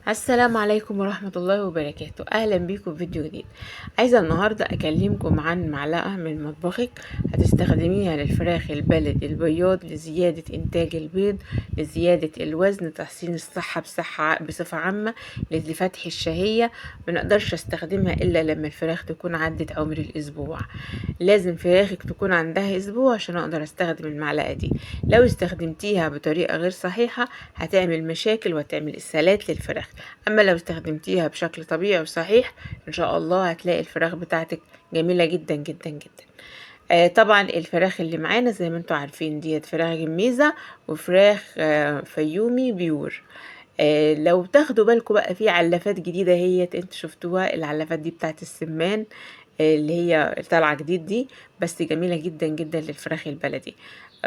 السلام عليكم ورحمة الله وبركاته. أهلا بيكم في فيديو جديد. عايزة النهاردة أكلمكم عن معلقة من مطبخك هتستخدميها للفراخ البلدي البياض لزيادة إنتاج البيض، لزيادة الوزن، تحسين الصحة بصفة عامة، لفتح الشهية. منقدرش أستخدمها إلا لما الفراخ تكون عدت عمر الأسبوع. لازم فراخك تكون عندها أسبوع عشان أقدر أستخدم المعلقة دي. لو استخدمتيها بطريقة غير صحيحة هتعمل مشاكل وهتعمل إسهالات للفراخ. اما لو استخدمتيها بشكل طبيعي وصحيح ان شاء الله هتلاقي الفراخ بتاعتك جميلة جدا جدا جدا. طبعا الفراخ اللي معانا زي ما انتوا عارفين ديت فراخ جميزة وفراخ فيومي بيور. لو تاخدوا بالكم بقى في علافات جديدة انتوا شفتوها، العلافات دي بتاعت السمان، اللي هي طالعة جديد دي، بس جميلة جدا جدا للفراخ البلدي.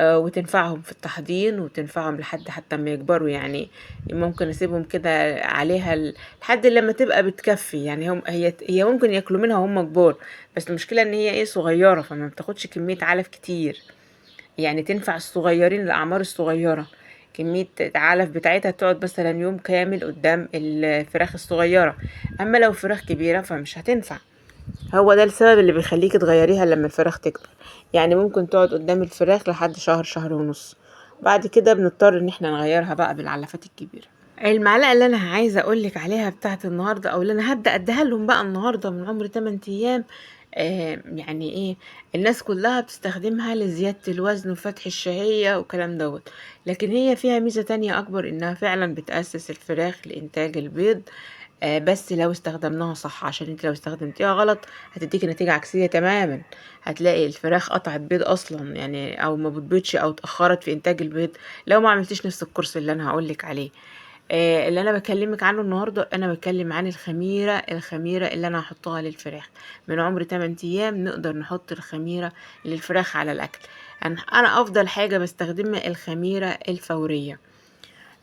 وتنفعهم في التحضير وتنفعهم لحد حتى ما يكبروا، يعني ممكن اسيبهم كده عليها لحد لما تبقى بتكفي. يعني هي ممكن ياكلوا منها وهم كبار، بس المشكلة ان هي صغيرة فما بتاخدش كمية علف كتير. يعني تنفع الصغيرين، الأعمار الصغيرة. كمية العلف بتاعتها تقعد مثلا يوم كامل قدام الفراخ الصغيرة. أما لو فراخ كبيرة فمش هتنفع. هو ده السبب اللي بيخليكي تغيريها لما الفراخ تكبر. يعني ممكن تقعد قدام الفراخ لحد شهر، شهر ونص. بعد كده بنضطر ان احنا نغيرها بقى بالعلافات الكبيرة. المعلقة اللي انا عايزة اقولك عليها بتاعت النهاردة، او اللي انا هبدأ اديها لهم بقى النهاردة من عمر 8 ايام. يعني ايه، الناس كلها بتستخدمها لزيادة الوزن وفتح الشهية وكلام دوت. لكن هي فيها ميزة تانية اكبر، انها فعلا بتأسس الفراخ لانتاج البيض. بس لو استخدمناها صح، عشان انت لو استخدمتيها غلط هتديكي نتيجة عكسية تماما. هتلاقي الفراخ قطعت بيض اصلا، يعني او ما بتبيضش او اتأخرت في انتاج البيض لو ما عملتيش نفس الكورس اللي انا هقولك عليه. اللي انا بكلمك عنه النهارده، انا بتكلم عن الخميره اللي انا هحطها للفراخ. من عمر 8 ايام نقدر نحط الخميره للفراخ على الاكل. انا افضل حاجه بستخدمها الخميره الفوريه.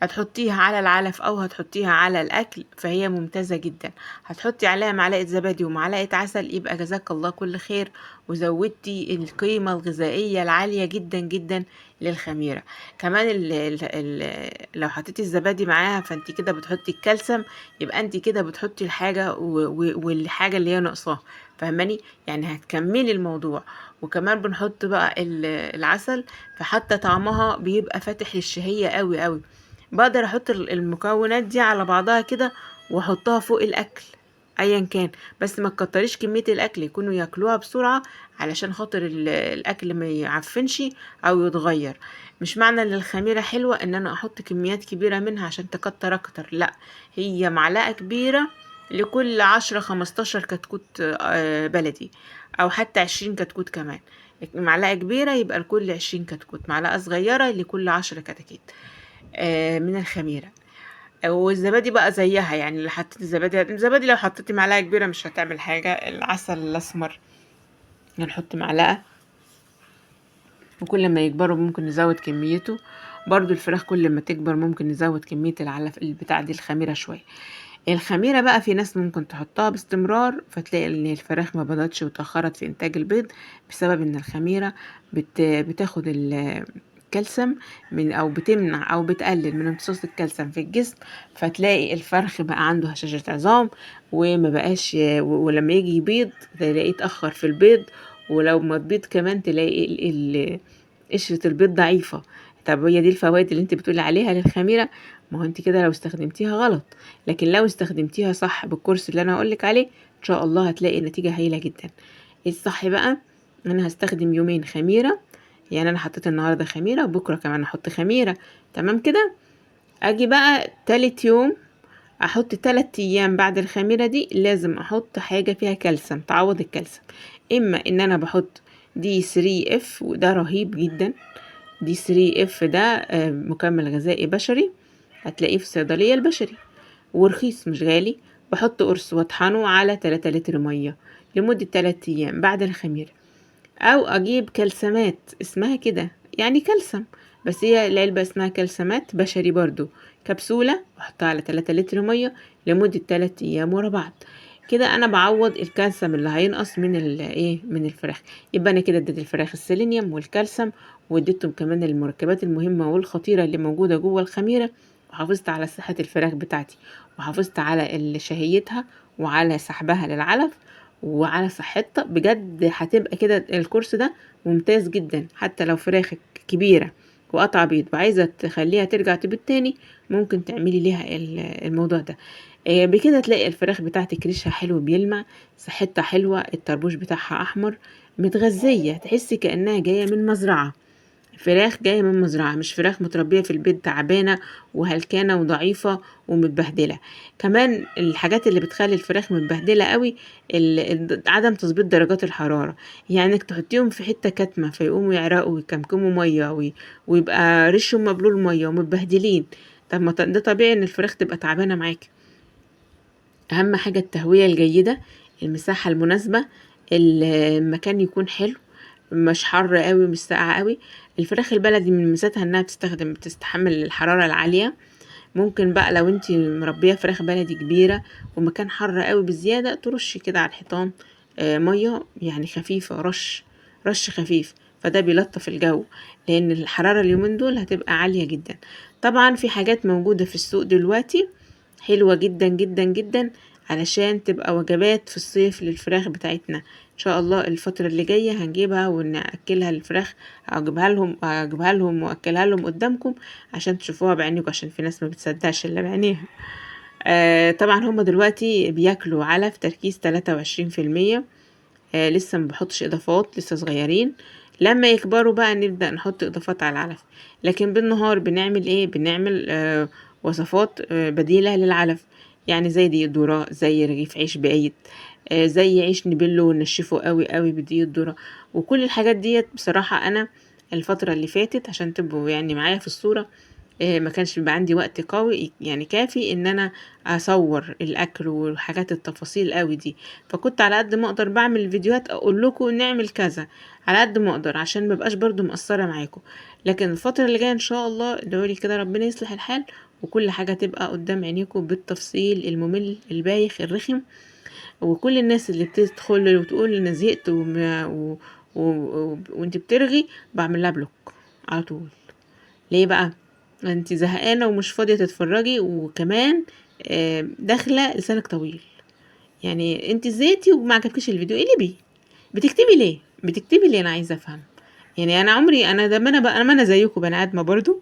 هتحطيها على العلف او هتحطيها على الاكل فهي ممتازة جدا. هتحطي عليها معلقة زبادي ومعلقة عسل، يبقى جزاك الله كل خير، وزودتي القيمة الغذائية العالية جدا جدا للخميرة. كمان لو حطيتي الزبادي معاها فانت كده بتحطي الكالسيوم، يبقى انت كده بتحطي الحاجة والحاجة اللي هي ناقصاها. فهماني؟ يعني هتكملي الموضوع. وكمان بنحط بقى العسل، فحتى طعمها بيبقى فاتح للشهية قوي قوي. بقدر احط المكونات دي على بعضها كده واحطها فوق الاكل ايا كان. بس ما تكتريش كمية الاكل يكونوا ياكلوها بسرعة، علشان خاطر الاكل ما يعفنش او يتغير. مش معنى ان الخميرة حلوة ان انا احط كميات كبيرة منها عشان تكتر اكتر، لا. هي معلقة كبيرة لكل 10 15 كتكوت بلدي، او حتى 20 كتكوت كمان. معلقة كبيرة يبقى لكل 20 كتكوت، معلقة صغيرة لكل 10 كتاكيت من الخميرة. والزبادي بقى زيها، يعني اللي حطيت الزبادي لو حطيتي معلقة كبيرة مش هتعمل حاجة. العسل الأسمر هنحط معلقة، وكل ما يكبروا ممكن نزود كميته. برضو الفراخ كل ما تكبر ممكن نزود كمية العلف البتاع دي الخميرة شوية. الخميرة بقى في ناس ممكن تحطها باستمرار فتلاقي ان الفراخ ما بيضتش وتأخرت في انتاج البيض، بسبب ان الخميرة بتاخد الكالسيوم من، او بتمنع او بتقلل من امتصاص الكالسيوم في الجسم. فتلاقي الفرخ بقى عنده هشاشة عظام وما بقاش، ولما يجي يبيض تلاقيه اتأخر في البيض. ولو ما تبيض كمان تلاقي قشرة البيض ضعيفة. طب هي دي الفوائد اللي انت بتقولي عليها للخميرة؟ ما هو انت كده لو استخدمتيها غلط. لكن لو استخدمتيها صح بالكورس اللي انا هقولك عليه ان شاء الله هتلاقي نتيجة هايلة جدا. الصح بقى انا هستخدم يومين خميرة. يعني انا حطيت النهاردة خميرة وبكرة كمان احط خميرة. تمام كده. اجي بقى تالت يوم احط 3 ايام بعد الخميرة دي لازم احط حاجة فيها كالسيوم تعوض الكالسيوم. اما ان انا بحط دي 3 اف وده رهيب جدا. دي 3 اف ده مكمل غذائي بشري، هتلاقيه في الصيدلية البشري ورخيص مش غالي. بحط قرص واطحنه على 3 لتر مية لمدة 3 ايام بعد الخميرة. او اجيب كلسمات اسمها كده، يعني كلسم، بس هي العلبة اسمها كلسمات بشري برضو، كبسولة واحطها على 3 لتر مية لمدة 3 ايام ورا بعض. كده انا بعوض الكالسيوم اللي هينقص من من الفراخ. يبقى انا كده اديت الفراخ السيلينيوم والكالسيوم، واديتهم كمان المركبات المهمة والخطيرة اللي موجودة جوه الخميرة، وحافظت على صحة الفراخ بتاعتي، وحافظت على شهيتها وعلى سحبها للعلف وعلى صحتها، بجد هتبقى كده الكورس ده ممتاز جدا. حتى لو فراخك كبيرة وقطع بيض وعايزة تخليها ترجع تبيض تاني، ممكن تعملي ليها الموضوع ده. بكده تلاقي الفراخ بتاعتك ريشها حلو بيلمع، صحتها حلوة، الطربوش بتاعها احمر، متغذية، تحسي كأنها جاية من مزرعة. فراخ جاية من مزرعة، مش فراخ متربية في البيت تعبانة وهلكانة وضعيفة ومتبهدلة. كمان الحاجات اللي بتخلي الفراخ متبهدلة قوي عدم تظبيط درجات الحرارة. يعني انك تحطيهم في حتة كاتمة فيقوموا يعرقوا ويكمكموا مية ويبقى ريشهم مبلول مية ومتبهدلين. طب ما ده طبيعي ان الفراخ تبقى تعبانة معاكي. اهم حاجة التهوية الجيدة، المساحة المناسبة، المكان يكون حلو، مش حر قوي مش ساقعة قوي. الفراخ البلدي من ميزاتها انها بتستحمل الحرارة العالية. ممكن بقى لو انتي مربية فراخ بلدي كبيرة ومكان حر قوي بزيادة، ترشي كده على الحيطان مية يعني خفيفة، رش خفيف، فده بيلطف الجو، لان الحرارة اليومين دول هتبقى عالية جدا. طبعا في حاجات موجودة في السوق دلوقتي حلوة جدا جدا جدا علشان تبقى وجبات في الصيف للفراخ بتاعتنا. ان شاء الله الفترة اللي جاية هنجيبها ونأكلها الفراخ، اجيبها لهم واكلها لهم قدامكم عشان تشوفوها بعينيكم، عشان في ناس ما بتصدقش الا بعينيها. طبعا هما دلوقتي بياكلوا علف تركيز 23%. لسه ما بحطش اضافات، لسه صغيرين. لما يكبروا بقى نبدأ نحط اضافات على العلف. لكن بالنهار بنعمل ايه؟ بنعمل وصفات بديلة للعلف، يعني زي دقيق ذرة، زي رغيف عيش بقيت، زي عيش نبله ونشفه قوي قوي بدقيق ذرة. وكل الحاجات ديت بصراحة انا الفترة اللي فاتت عشان تبقوا يعني معايا في الصورة، ما كانش بيبقى عندي وقت قوي يعني كافي ان انا اصور الاكل والحاجات التفاصيل قوي دي. فكنت على قد ما اقدر بعمل فيديوهات اقول لكم نعمل كذا على قد ما اقدر عشان ما بقاش برضو مقصره معاكم. لكن الفتره اللي جايه ان شاء الله ادعولي كده ربنا يصلح الحال وكل حاجه تبقى قدام عينيكم بالتفصيل الممل البايخ الرخم. وكل الناس اللي بتدخل وتقول انا زهقت وانت بترغي، بعمل لها بلوك على طول. ليه بقى؟ انت زهقانه ومش فاضيه تتفرجي، وكمان داخله لسانك طويل. يعني انت زهقتي وما عجبكيش الفيديو، ايه اللي بتكتبي ليه انا عايزه افهم. يعني انا عمري انا ده ما انا بقى ما انا زيكم بني ادمه برضو،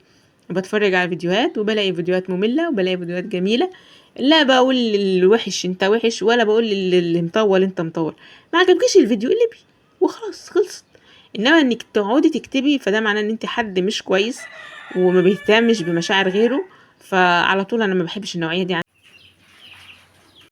بتفرج على فيديوهات وبلاقي فيديوهات ممله وبلاقي فيديوهات جميله. لا بقول الوحش انت وحش ولا بقول اللي مطول انت مطول. ما عجبكيش الفيديو اللي وخلاص خلصت. انما انك تقعدي تكتبي فده معناه ان انت حد مش كويس وما بيهتمش بمشاعر غيره. فعلى طول انا ما بحبش النوعيه دي